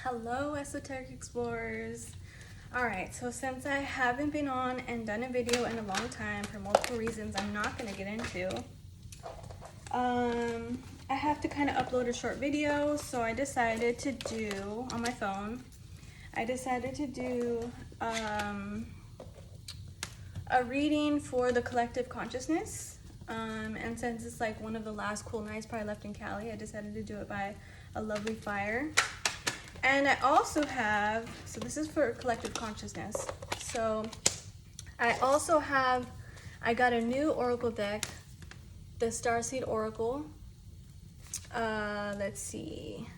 Hello, esoteric explorers. All right, so since I haven't been on and done a video in a long time for multiple reasons I'm not going to get into, I have to kind of upload a short video, so I decided to do on my phone. I decided to do a reading for the collective consciousness. And since it's like one of the last cool nights probably left in Cali, I decided to do it by a lovely fire. And I also have, so this is for collective consciousness. So I also have, I got a new oracle deck, the Starseed Oracle. Let's see,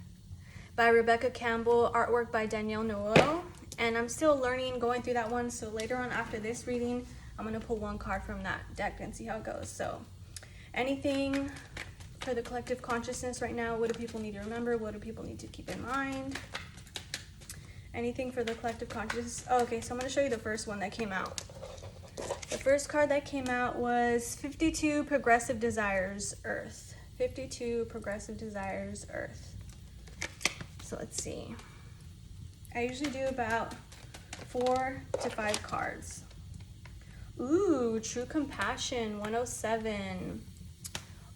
by Rebecca Campbell, artwork by Danielle Noel. And I'm still learning, going through that one. So later on after this reading, I'm gonna pull one card from that deck and see how it goes. So anything for the collective consciousness right now? What do people need to remember? What do people need to keep in mind? Anything for the collective consciousness? Oh, okay, so I'm going to show you the first one that came out. The first card that came out was 52 Progressive Desires, Earth. 52 Progressive Desires, Earth. So let's see. I usually do about 4 to 5 cards. Ooh, True Compassion, 107.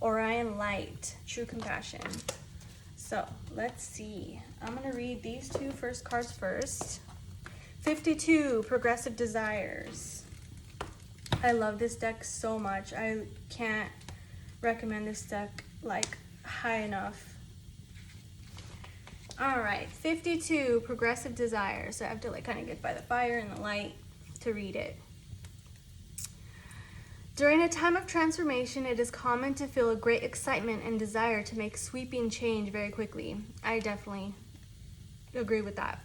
Orion Light, True Compassion. So let's see. I'm going to read these two first cards first. 52 Progressive Desires. I love this deck so much. I can't recommend this deck like high enough. All right, 52 Progressive Desires. So I have to like kind of get by the fire and the light to read it. During a time of transformation, it is common to feel a great excitement and desire to make sweeping change very quickly. I definitely agree with that.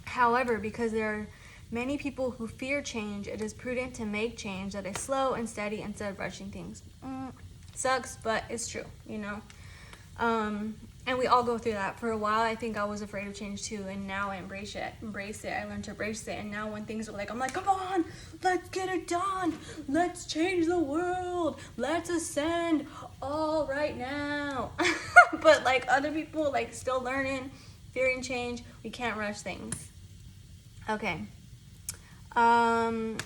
However, because there are many people who fear change, it is prudent to make change that is slow and steady instead of rushing things. Sucks, but it's true, you know? And we all go through that. For a while, I think I was afraid of change too, and now I embrace it. I learned to embrace it, and now when things are like, I'm like, come on, let's get it done. Let's change the world. Let's ascend all right now. But like other people, like still learning, fearing change, we can't rush things. Okay. In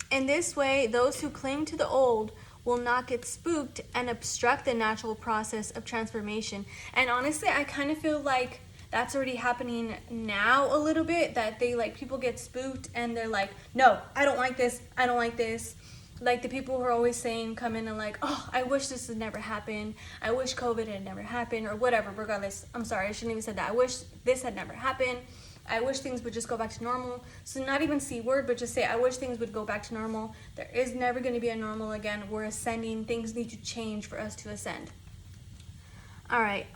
this way, those who cling to the old will not get spooked and obstruct the natural process of transformation. And honestly, I kind of feel like that's already happening now a little bit, that they like people get spooked and they're like, no, I don't like this. I don't like this. Like the people who are always saying, come in and like, oh, I wish this had never happened. I wish COVID had never happened or whatever, regardless. I'm sorry, I shouldn't even said that. I wish this had never happened. I wish things would just go back to normal. So not even C word, but just say, I wish things would go back to normal. There is never going to be a normal again. We're ascending. Things need to change for us to ascend. All right.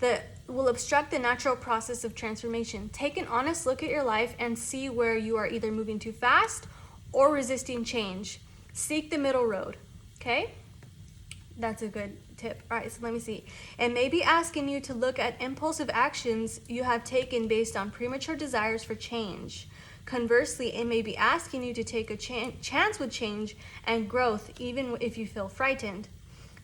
That will obstruct the natural process of transformation. Take an honest look at your life and see where you are either moving too fast or resisting change. Seek the middle road. Okay? That's a good tip. All right, so let me see. It may be asking you to look at impulsive actions you have taken based on premature desires for change. Conversely, it may be asking you to take a chance with change and growth, even if you feel frightened.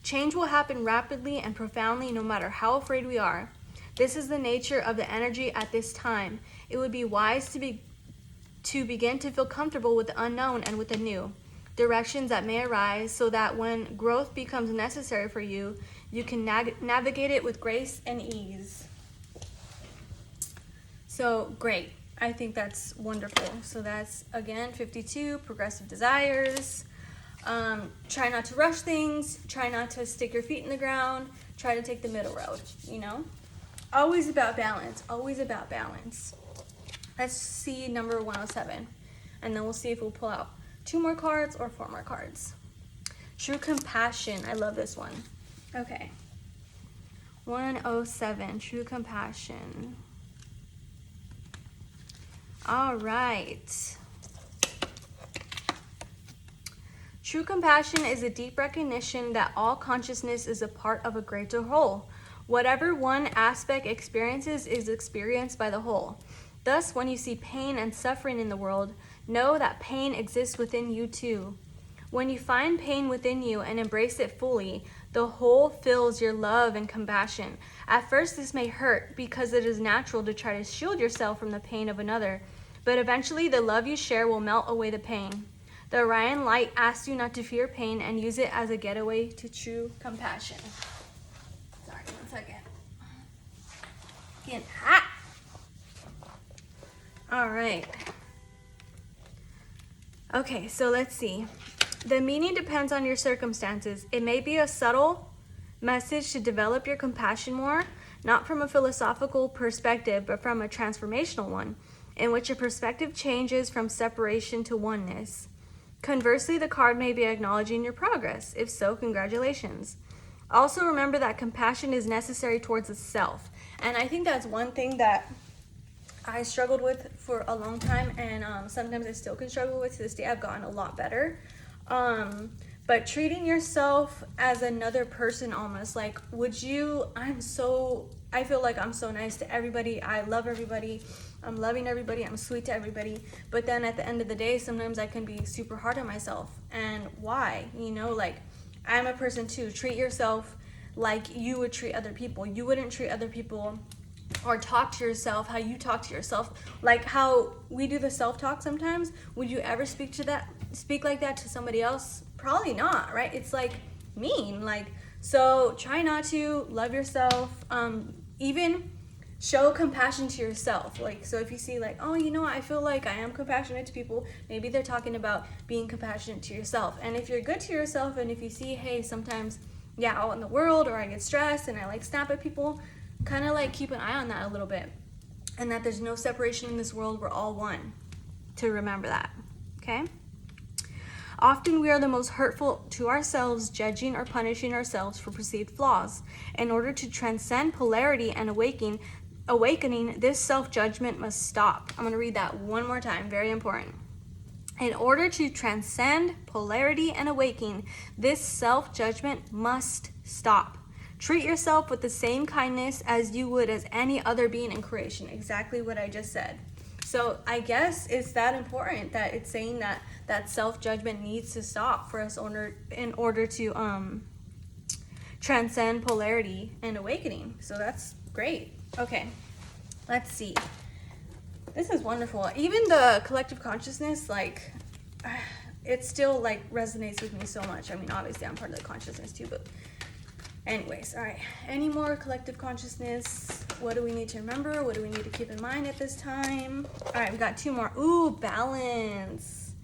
Change will happen rapidly and profoundly no matter how afraid we are. This is the nature of the energy at this time. It would be wise to begin to feel comfortable with the unknown and with the new directions that may arise, so that when growth becomes necessary for you, you can navigate it with grace and ease. So great. I think that's wonderful. So that's, again, 52 Progressive Desires. Try not to rush things. Try not to stick your feet in the ground. Try to take the middle road, you know? Always about balance. Always about balance. Let's see number 107. And then we'll see if we'll pull out 2 more cards or 4 more cards. True Compassion. I love this one. Okay. 107. True Compassion. All right. True compassion is a deep recognition that all consciousness is a part of a greater whole. Whatever one aspect experiences is experienced by the whole. Thus, when you see pain and suffering in the world, know that pain exists within you too. When you find pain within you and embrace it fully, The whole fills your love and compassion. At first, this may hurt because it is natural to try to shield yourself from the pain of another, but eventually the love you share will melt away the pain. The Orion light asks you not to fear pain and use it as a getaway to true compassion. Sorry, 1 second. Getting hot. All right. Okay, so let's see. The meaning depends on your circumstances. It may be a subtle message to develop your compassion more, not from a philosophical perspective, but from a transformational one, in which your perspective changes from separation to oneness. Conversely, the card may be acknowledging your progress. If so, congratulations. Also, remember that compassion is necessary towards the self. And I think that's one thing that I struggled with for a long time, and sometimes I still can struggle with to this day. I've gotten a lot better. But treating yourself as another person almost, like, I feel like I'm so nice to everybody. I love everybody. I'm loving everybody. I'm sweet to everybody. But then at the end of the day, sometimes I can be super hard on myself. And why? Like, I'm a person too. Treat yourself like you would treat other people. You wouldn't treat other people or talk to yourself how you talk to yourself. Like how we do the self-talk sometimes. Would you ever speak like that to somebody else? Probably not, right? It's like mean. So try not to. Love yourself. Even show compassion to yourself. So if you see I feel like I am compassionate to people, maybe they're talking about being compassionate to yourself. And if you're good to yourself, and if you see, hey, sometimes out in the world, or I get stressed and I snap at people, kind of keep an eye on that a little bit, and that there's no separation in this world. We're all one. To remember that. Okay. Often we are the most hurtful to ourselves, judging or punishing ourselves for perceived flaws. In order to transcend polarity and awakening, this self-judgment must stop. I'm going to read that one more time. Very important. In order to transcend polarity and awakening, this self-judgment must stop. Treat yourself with the same kindness as you would as any other being in creation. Exactly what I just said. So I guess it's that important that it's saying that self-judgment needs to stop for us in order to transcend polarity and awakening. So that's great. Okay, let's see. This is wonderful. Even the collective consciousness, it still resonates with me so much. I mean, obviously I'm part of the consciousness too, but anyways, all right. Any more collective consciousness? What do we need to remember? What do we need to keep in mind at this time? All right, we got 2 more. Ooh, balance.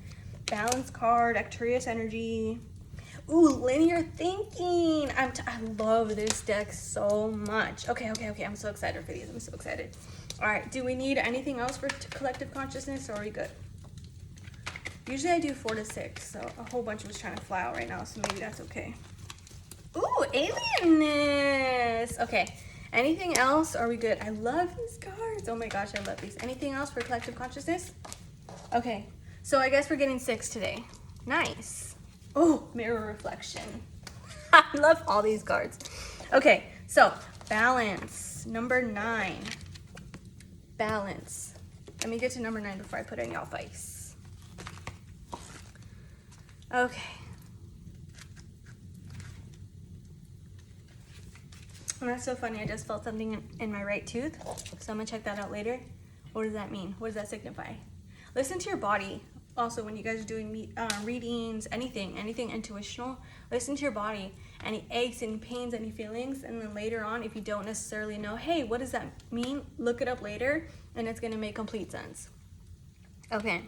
Balance card, Arcturus energy. Ooh, linear thinking. I love this deck so much. Okay. I'm so excited for these. I'm so excited. All right, do we need anything else for collective consciousness, or are we good? Usually I do 4 to 6, so a whole bunch was trying to fly out right now, so maybe that's okay. Ooh, alienness. Okay, anything else? Are we good? I love these cards. Oh my gosh, I love these. Anything else for collective consciousness? Okay, so I guess we're getting 6 today. Nice. Oh, mirror reflection. I love all these cards. Okay, so balance, number 9. Balance. Let me get to number 9 before I put it in y'all face. Okay. And that's so funny. I just felt something in my right tooth. So I'm going to check that out later. What does that mean? What does that signify? Listen to your body. Also, when you guys are doing readings, anything intuitional, listen to your body. Any aches, any pains, any feelings. And then later on, if you don't necessarily know, hey, what does that mean? Look it up later, and it's going to make complete sense. Okay.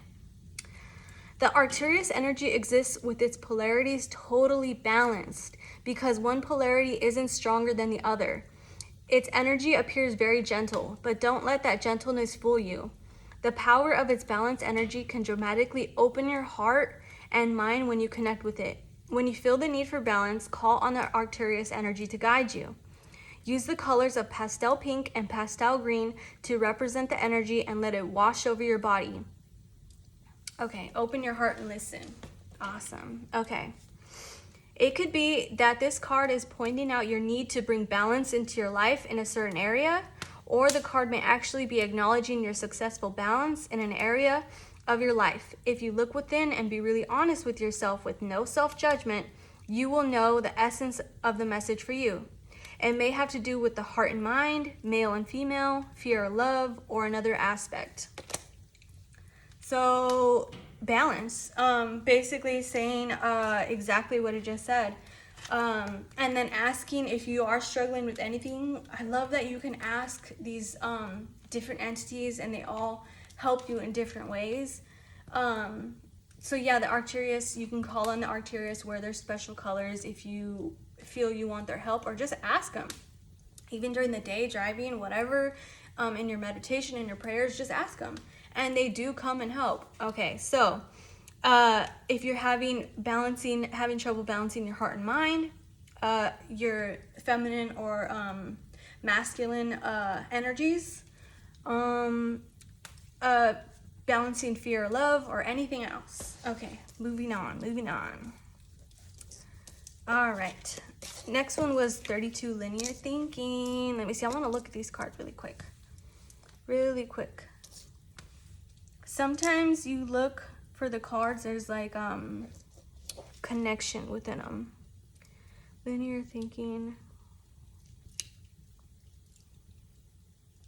The Arcturus energy exists with its polarities totally balanced because one polarity isn't stronger than the other. Its energy appears very gentle, but don't let that gentleness fool you. The power of its balanced energy can dramatically open your heart and mind when you connect with it. When you feel the need for balance, call on the Arcturus energy to guide you. Use the colors of pastel pink and pastel green to represent the energy and let it wash over your body. Okay, open your heart and listen. Awesome. Okay. It could be that this card is pointing out your need to bring balance into your life in a certain area, or the card may actually be acknowledging your successful balance in an area of your life. If you look within and be really honest with yourself with no self-judgment, you will know the essence of the message for you. It may have to do with the heart and mind, male and female, fear or love, or another aspect. So balance, basically saying exactly what it just said. And then asking if you are struggling with anything. I love that you can ask these different entities and they all help you in different ways. So yeah, the Arcturus, you can call on the Arcturus, wear their special colors if you feel you want their help, or just ask them. Even during the day, driving, whatever, in your meditation, in your prayers, just ask them. And they do come and help. Okay, so if you're having trouble balancing your heart and mind, your feminine or masculine energies, balancing fear or love, or anything else. Okay, moving on. All right. Next one was 32 linear thinking. Let me see. I want to look at these cards really quick. Sometimes you look for the cards, there's like connection within them. Linear thinking,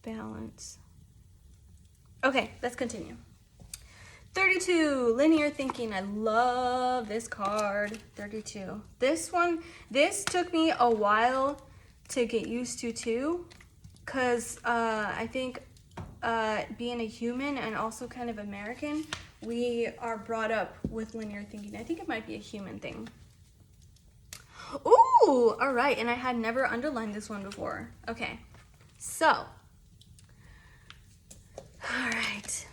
balance. Okay, let's continue. 32, linear thinking. I love this card, 32. This took me a while to get used to too, because I think being a human and also kind of American, we are brought up with linear thinking. I think it might be a human thing. Ooh, all right, and I had never underlined this one before. Okay, so, all right.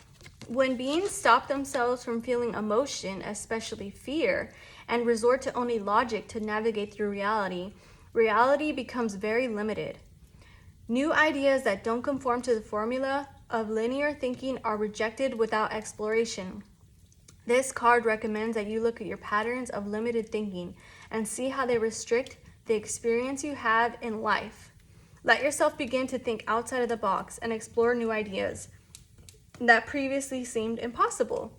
When beings stop themselves from feeling emotion, especially fear, and resort to only logic to navigate through reality, reality becomes very limited. New ideas that don't conform to the formula of linear thinking are rejected without exploration. This card recommends that you look at your patterns of limited thinking and see how they restrict the experience you have in life. Let yourself begin to think outside of the box and explore new ideas that previously seemed impossible.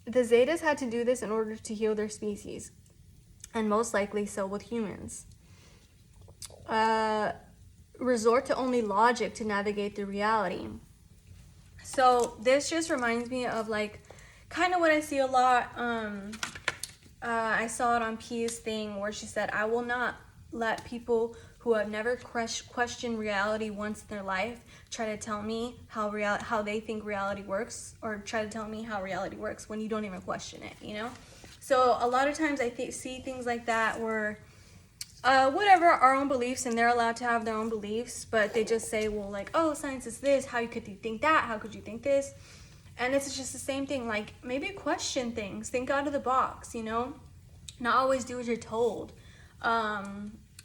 The Zetas had to do this in order to heal their species, and most likely so with humans. Resort to only logic to navigate through reality. So this just reminds me of like kind of what I see a lot. I saw it on Pia's thing where she said, I will not let people who have never questioned reality once in their life try to tell me how they think reality works, or try to tell me how reality works when you don't even question it, you know? So a lot of times I see things like that where whatever, our own beliefs, and they're allowed to have their own beliefs, but they just say, well, like, oh, science is this, how could you think that, how could you think this? And it's just the same thing, like, maybe question things, think out of the box, you know? Not always do as you're told.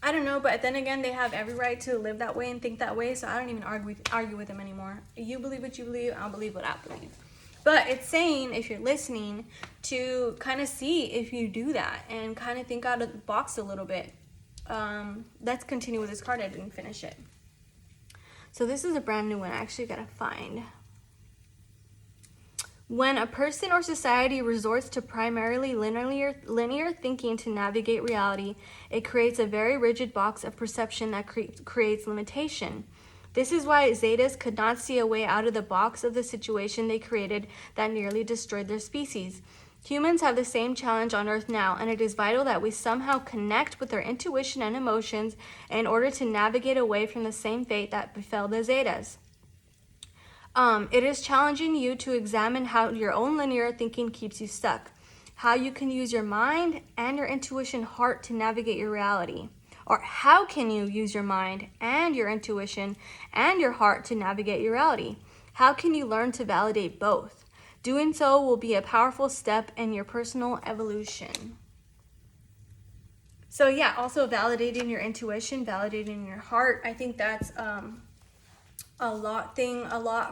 I don't know, but then again, they have every right to live that way and think that way, so I don't even argue with them anymore. You believe what you believe, I'll believe what I believe. But it's saying, if you're listening, to kind of see if you do that and kind of think out of the box a little bit. Let's continue with this card. I didn't finish it. So this is a brand new one. I actually gotta find. When a person or society resorts to primarily linear thinking to navigate reality, it creates a very rigid box of perception that creates limitation. This is why Zetas could not see a way out of the box of the situation they created that nearly destroyed their species. Humans have the same challenge on Earth now, and it is vital that we somehow connect with our intuition and emotions in order to navigate away from the same fate that befell the Zetas. It is challenging you to examine how your own linear thinking keeps you stuck, how you can use your mind and your intuition heart to navigate your reality. Or how can you use your mind and your intuition and your heart to navigate your reality? How can you learn to validate both? Doing so will be a powerful step in your personal evolution. So yeah, also validating your intuition, validating your heart. I think that's a lot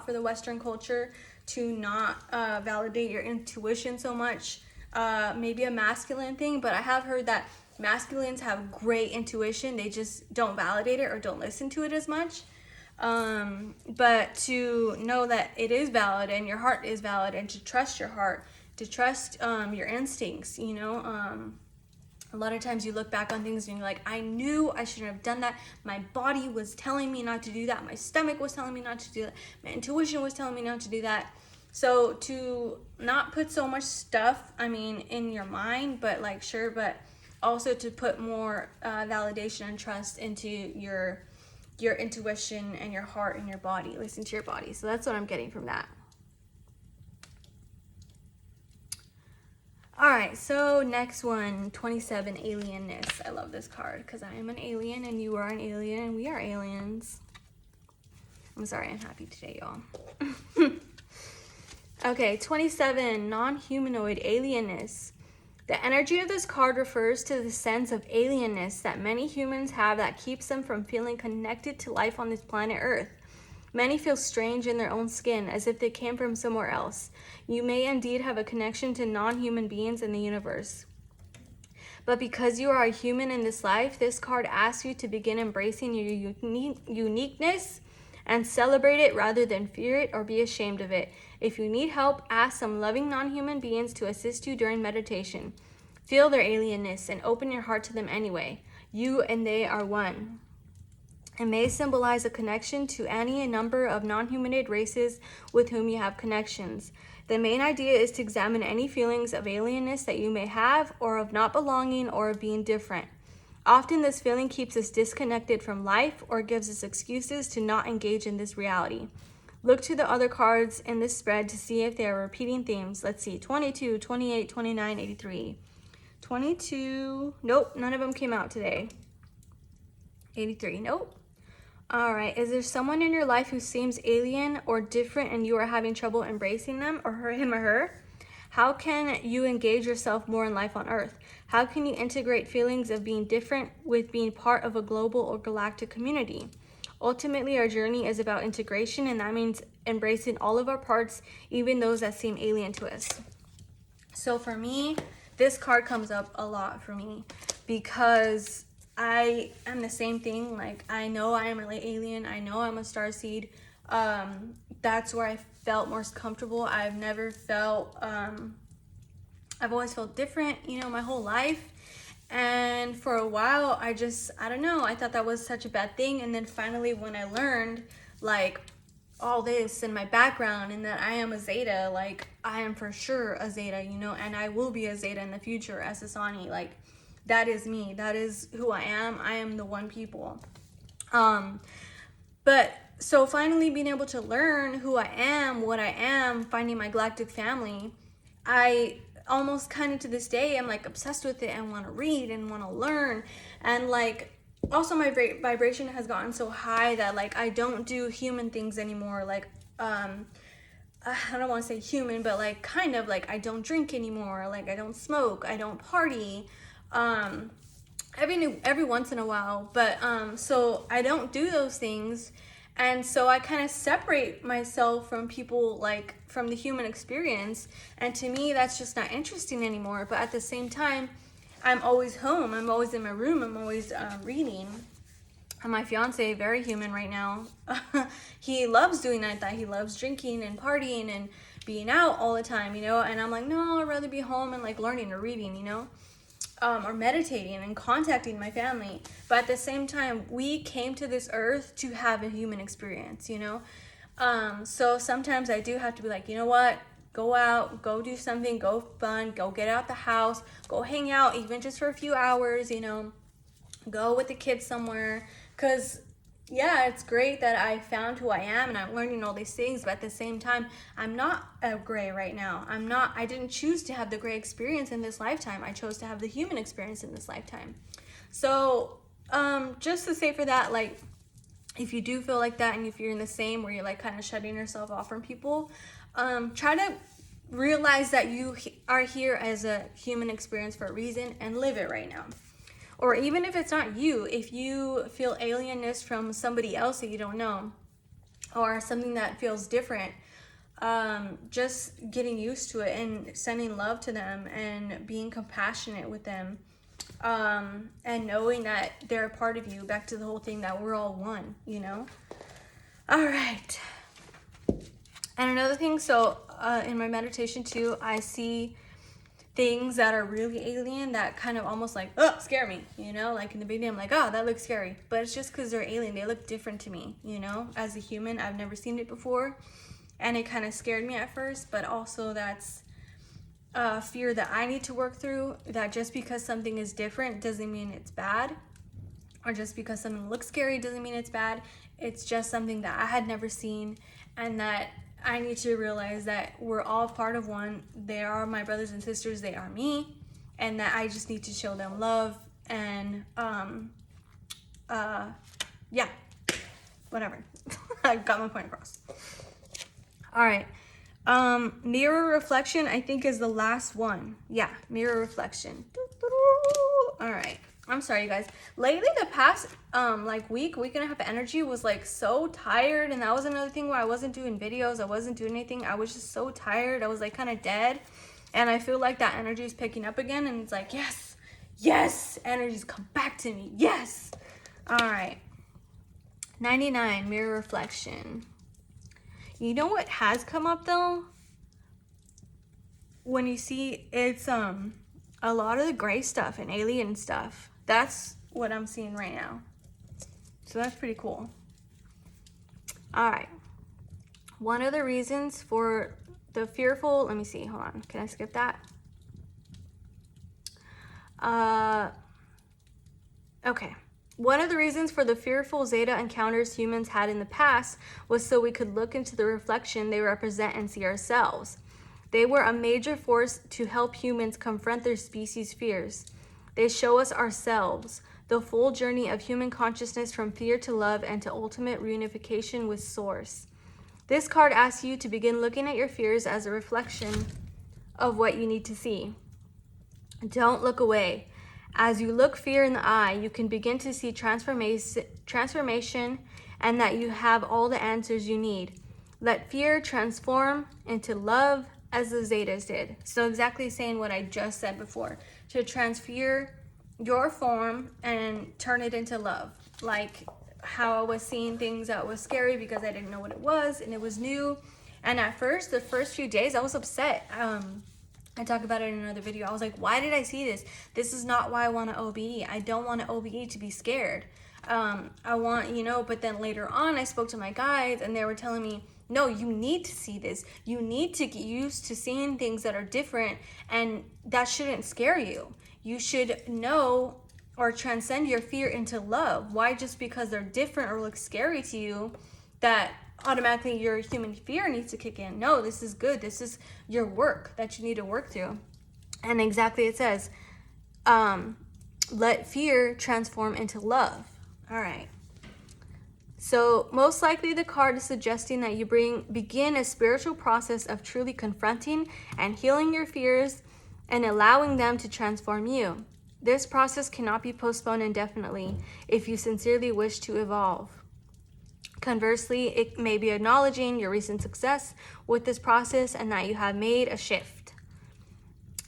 for the Western culture, to not validate your intuition so much. Maybe a masculine thing, but I have heard that masculines have great intuition. They just don't validate it or don't listen to it as much. But to know that it is valid and your heart is valid, and to trust your heart, to trust your instincts, you know. A lot of times you look back on things and you're like, I knew I shouldn't have done that. My body was telling me not to do that. My stomach was telling me not to do that. My intuition was telling me not to do that. So to not put so much stuff, I mean, in your mind, but like, sure, but also to put more validation and trust into your intuition and your heart and your body. Listen to your body. So that's what I'm getting from that. All right, so next one, 27, Alienness. I love this card because I am an alien and you are an alien and we are aliens. I'm sorry, I'm happy today, y'all. Okay, 27, non-humanoid alienness. The energy of this card refers to the sense of alienness that many humans have that keeps them from feeling connected to life on this planet Earth. Many feel strange in their own skin, as if they came from somewhere else. You may indeed have a connection to non-human beings in the universe. But because you are a human in this life, this card asks you to begin embracing your uniqueness and celebrate it rather than fear it or be ashamed of it. If you need help, ask some loving non-human beings to assist you during meditation. Feel their alienness and open your heart to them anyway. You and they are one. It may symbolize a connection to any number of non-humanoid races with whom you have connections. The main idea is to examine any feelings of alienness that you may have, or of not belonging, or of being different. Often this feeling keeps us disconnected from life or gives us excuses to not engage in this reality. Look to the other cards in this spread to see if they are repeating themes. Let's see, 22, 28, 29, 83. 22, nope, none of them came out today. 83, nope. All right, is there someone in your life who seems alien or different and you are having trouble embracing them, or him or her? How can you engage yourself more in life on Earth? How can you integrate feelings of being different with being part of a global or galactic community? Ultimately, our journey is about integration, and that means embracing all of our parts, even those that seem alien to us. So for me, this card comes up a lot for me because I am the same thing. Like, I know I am an alien. I know I'm a starseed. That's where I felt most comfortable. I've never felt, I've always felt different, you know, my whole life. And for a while, I don't know, I thought that was such a bad thing. And then finally, when I learned, like, all this and my background and that I am a Zeta, like, I am for sure a Zeta, you know, and I will be a Zeta in the future as Asani. Like, that is me. That is who I am. I am the one people. But so finally being able to learn who I am, what I am, finding my galactic family, I almost kind of to this day, I'm like obsessed with it and want to read and want to learn. And like, also my vibration has gotten so high that like, I don't do human things anymore. Like, I don't want to say human, but like kind of like I don't drink anymore. Like I don't smoke, I don't party. Every once in a while, but so I don't do those things, and so I kind of separate myself from people, like from the human experience, and to me that's just not interesting anymore. But at the same time, I'm always home, I'm always in my room, I'm always reading. And my fiance, very human right now, he loves doing that, he loves drinking and partying and being out all the time, you know, and I'm like, no, I'd rather be home and like learning or reading, you know. Or meditating and contacting my family. But at the same time, we came to this earth to have a human experience, you know? So sometimes I do have to be like, you know what? Go out, go do something, go fun, go get out the house, go hang out, even just for a few hours, you know? Go with the kids somewhere. Because, yeah, it's great that I found who I am and I'm learning all these things, but at the same time, I'm not a gray right now. I didn't choose to have the gray experience in this lifetime. I chose to have the human experience in this lifetime. So, just to say for that, like, if you do feel like that and if you're in the same where you're like kind of shutting yourself off from people, try to realize that you are here as a human experience for a reason and live it right now. Or even if it's not you, if you feel alienness from somebody else that you don't know, or something that feels different, just getting used to it and sending love to them and being compassionate with them, and knowing that they're a part of you. Back to the whole thing that we're all one, you know? All right. And another thing, so in my meditation too, I see things that are really alien that kind of almost like, oh, scare me, you know? Like in the beginning, I'm like, oh, that looks scary. But it's just because they're alien. They look different to me, you know? As a human, I've never seen it before. And it kind of scared me at first, but also that's fear that I need to work through, that just because something is different doesn't mean it's bad. Or just because something looks scary doesn't mean it's bad. It's just something that I had never seen, and that I need to realize that we're all part of one. They are my brothers and sisters, they are me, and that I just need to show them love and yeah, whatever. I got my point across. All right. Mirror reflection, I think, is the last one. Yeah, mirror reflection. All right. I'm sorry, you guys. Lately, the past like week and a half energy was like so tired, and that was another thing where I wasn't doing videos, I wasn't doing anything. I was just so tired. I was like kind of dead, and I feel like that energy is picking up again, and it's like, yes, yes, energy's come back to me. Yes. All right. 99, mirror reflection. You know what has come up though? When you see, it's a lot of the gray stuff and alien stuff. That's what I'm seeing right now. So that's pretty cool. All right. One of the reasons for the fearful, let me see, hold on. Can I skip that? Okay. One of the reasons for the fearful Zeta encounters humans had in the past was so we could look into the reflection they represent and see ourselves. They were a major force to help humans confront their species' fears. They show us ourselves, the full journey of human consciousness from fear to love and to ultimate reunification with Source. This card asks you to begin looking at your fears as a reflection of what you need to see. Don't look away. As you look fear in the eye, you can begin to see transformation, and that you have all the answers you need. Let fear transform into love, as the Zetas did. So exactly saying what I just said before, to transfer your form and turn it into love. Like how I was seeing things that was scary because I didn't know what it was and it was new. And at first, the first few days, I was upset. I talk about it in another video. I was like, why did I see this? This is not why I want to OBE. I don't want to OBE to be scared. I want, you know, but then later on, I spoke to my guides and they were telling me, no, you need to see this. You need to get used to seeing things that are different, and that shouldn't scare you. You should know or transcend your fear into love. Why just because they're different or look scary to you that automatically your human fear needs to kick in? No, this is good. This is your work that you need to work through. And exactly it says, let fear transform into love. All right. So most likely the card is suggesting that you begin a spiritual process of truly confronting and healing your fears and allowing them to transform you. This process cannot be postponed indefinitely if you sincerely wish to evolve. Conversely, it may be acknowledging your recent success with this process and that you have made a shift.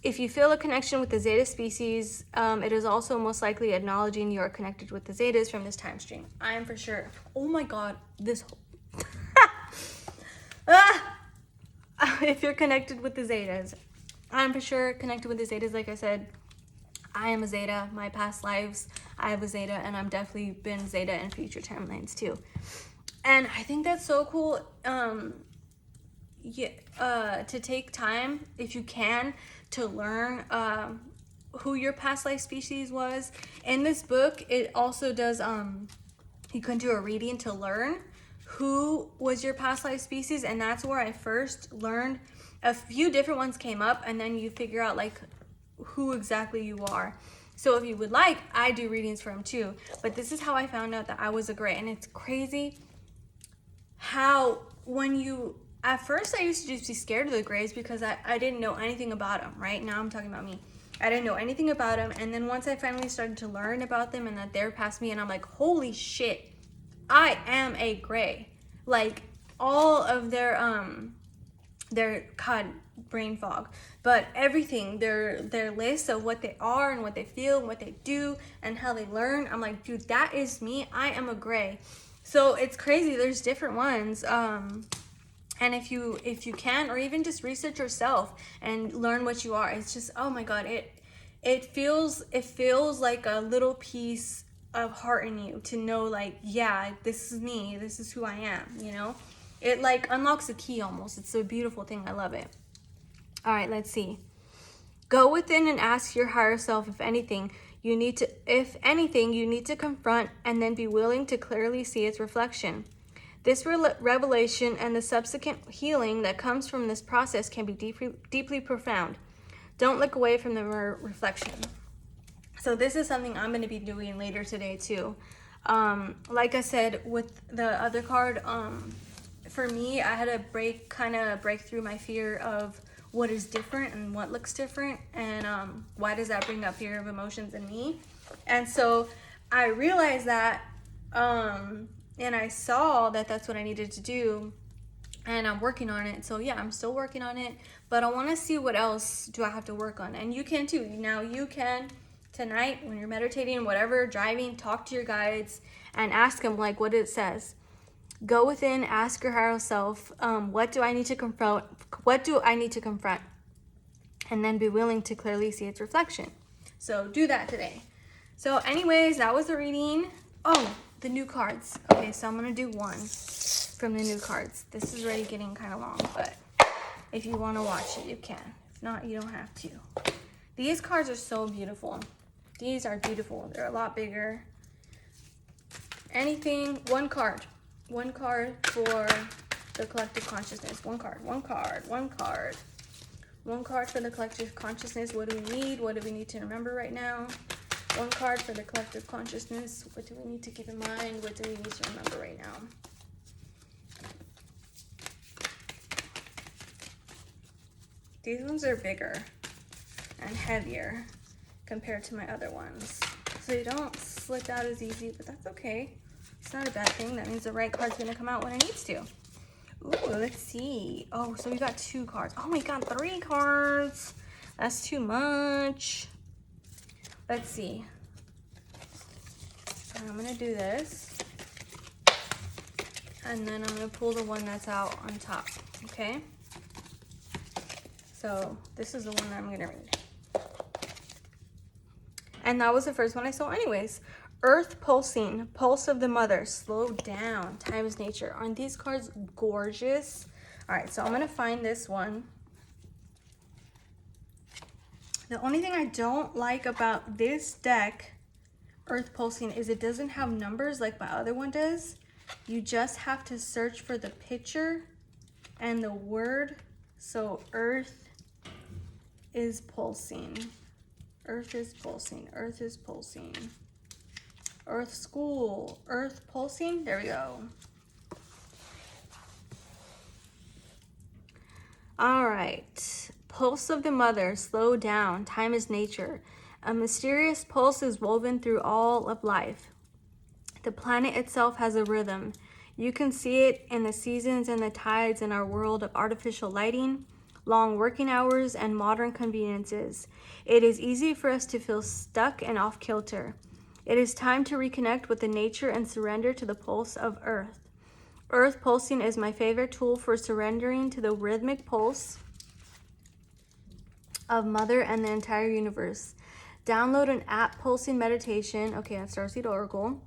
If you feel a connection with the Zeta species, it is also most likely acknowledging you are connected with the Zetas from this time stream. I am for sure. Oh my God, this if you're connected with the Zetas, I'm for sure connected with the Zetas. Like I said, I am a Zeta. My past lives, I have a Zeta, and I'm definitely been Zeta in future timelines too. And I think that's so cool. To take time, if you can, to learn who your past life species was. In this book, it also does, you can do a reading to learn who was your past life species, and that's where I first learned. A few different ones came up, and then you figure out like who exactly you are. So if you would like, I do readings for them too. But this is how I found out that I was a gray, and it's crazy how when you, at first I used to just be scared of the grays because I didn't know anything about them, right? Now I'm talking about me. I didn't know anything about them, and then once I finally started to learn about them and that they're past me, and I'm like, holy shit, I am a gray. Like all of their God, brain fog, but everything, their list of what they are and what they feel and what they do and how they learn, I'm like, dude, that is me. I am a gray. So it's crazy. There's different ones. And if you can, or even just research yourself and learn what you are, it's just, oh my God, it feels like a little piece of heart in you to know, like, yeah, this is me, this is who I am, you know. It like unlocks a key almost. It's a beautiful thing. I love it. All right, let's see. Go within and ask your higher self if anything you need to confront, and then be willing to clearly see its reflection. This revelation and the subsequent healing that comes from this process can be deeply profound. Don't look away from the reflection. So this is something I'm going to be doing later today too. Like I said with the other card, for me, I had to break through my fear of what is different and what looks different, and why does that bring up fear of emotions in me. And so I realized that, and I saw that that's what I needed to do, and I'm working on it. So yeah, I'm still working on it, but I want to see what else do I have to work on. And you can too. Now you can, tonight when you're meditating, whatever, driving, talk to your guides and ask them like what it says. Go within, ask your higher self, what do I need to confront? What do I need to confront? And then be willing to clearly see its reflection. So do that today. So anyways, that was the reading. Oh, the new cards. Okay, so I'm going to do one from the new cards. This is already getting kind of long, but if you want to watch it, you can. If not, you don't have to. These cards are so beautiful. These are beautiful. They're a lot bigger. Anything, one card. One card for the collective consciousness. One card, one card, one card. One card for the collective consciousness. What do we need? What do we need to remember right now? One card for the collective consciousness. What do we need to keep in mind? What do we need to remember right now? These ones are bigger and heavier compared to my other ones. So they don't slip out as easy, but that's okay. It's not a bad thing. That means the right card's gonna come out when it needs to. Ooh, let's see. Oh, so we got 2 cards. Oh my God, 3 cards. That's too much. Let's see. I'm gonna do this. And then I'm gonna pull the one that's out on top, okay? So this is the one that I'm gonna read. And that was the first one I saw anyways. Earth pulsing, pulse of the mother, slow down, time is nature. Aren't these cards gorgeous? All right, so I'm gonna find this one. The only thing I don't like about this deck, Earth pulsing, is it doesn't have numbers like my other one does. You just have to search for the picture and the word. So Earth is pulsing. Earth is pulsing. Earth is pulsing. Earth school. Earth pulsing. There we go. All right. Pulse of the mother. Slow down. Time is nature. A mysterious pulse is woven through all of life. The planet itself has a rhythm. You can see it in the seasons and the tides in our world of artificial lighting, long working hours, and modern conveniences. It is easy for us to feel stuck and off kilter. It is time to reconnect with the nature and surrender to the pulse of Earth. Earth pulsing is my favorite tool for surrendering to the rhythmic pulse of Mother and the entire universe. Download an app, Pulsing Meditation. Okay, that's Starseed Oracle.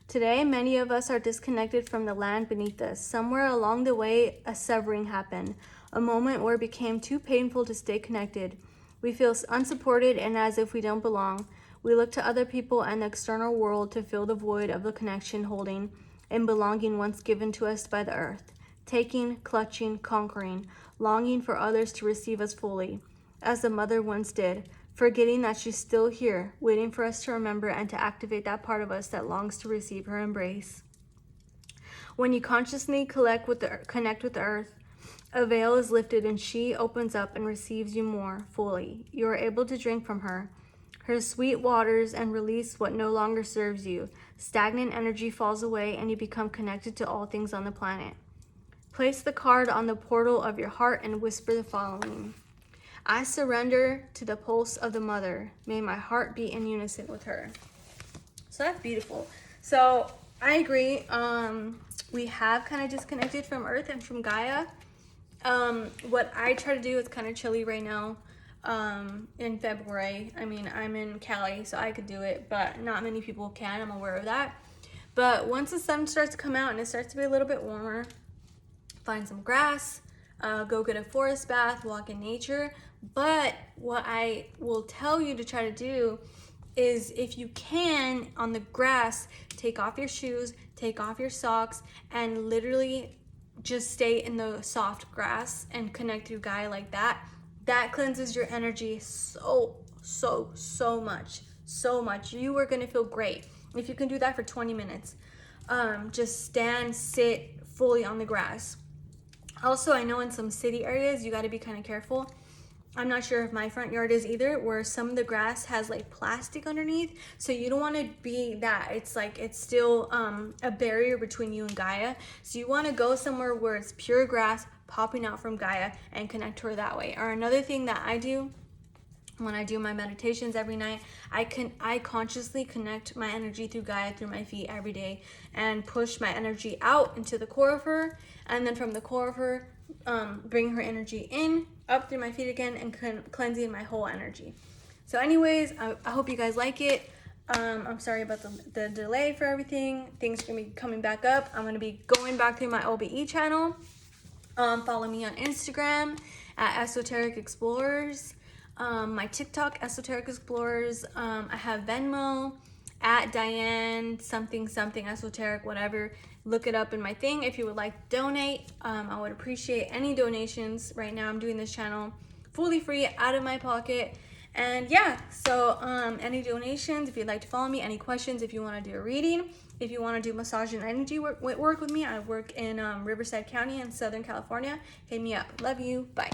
Today, many of us are disconnected from the land beneath us. Somewhere along the way, a severing happened, a moment where it became too painful to stay connected. We feel unsupported and as if we don't belong. We look to other people and the external world to fill the void of the connection, holding and belonging once given to us by the earth. Taking, clutching, conquering, longing for others to receive us fully, as the mother once did, forgetting that she's still here, waiting for us to remember and to activate that part of us that longs to receive her embrace. When you consciously connect with the earth, a veil is lifted and she opens up and receives you more fully. You are able to drink from her sweet waters, and release what no longer serves you. Stagnant energy falls away and you become connected to all things on the planet. Place the card on the portal of your heart and whisper the following. I surrender to the pulse of the mother. May my heart be in unison with her. So that's beautiful. So I agree. we have kind of disconnected from Earth and from Gaia. What I try to do, is kind of chilly right now in February. I mean, I'm in Cali, so I could do it, but not many people can. I'm aware of that. But once the sun starts to come out and it starts to be a little bit warmer, find some grass, go get a forest bath, walk in nature. But what I will tell you to try to do is, if you can, on the grass, take off your shoes, take off your socks, and literally just stay in the soft grass and connect through Gaia like that. That cleanses your energy so much. You are gonna feel great if you can do that for 20 minutes. Just stand, sit fully on the grass. Also, I know in some city areas you got to be kind of careful. I'm not sure if my front yard is either, where some of the grass has like plastic underneath, so you don't want to be that. It's like it's still a barrier between you and Gaia. So you want to go somewhere where it's pure grass popping out from Gaia and connect to her that way. Or another thing that I do when I do my meditations every night, I consciously connect my energy through Gaia through my feet every day and push my energy out into the core of her, and then from the core of her, bring her energy in, up through my feet again, and cleansing my whole energy. So anyways, I hope you guys like it. I'm sorry about the delay for everything. Things are gonna be coming back up. I'm gonna be going back through my OBE channel. Follow me on Instagram at Esoteric Explorers. My TikTok, Esoteric Explorers. I have Venmo at Diane something esoteric, whatever. Look it up in my thing if you would like to donate. I would appreciate any donations. Right now I'm doing this channel fully free, out of my pocket. And yeah, so any donations, if you'd like to follow me, any questions, if you want to do a reading, if you want to do massage and energy work with me, I work in Riverside County in Southern California. Hit me up. Love you. Bye.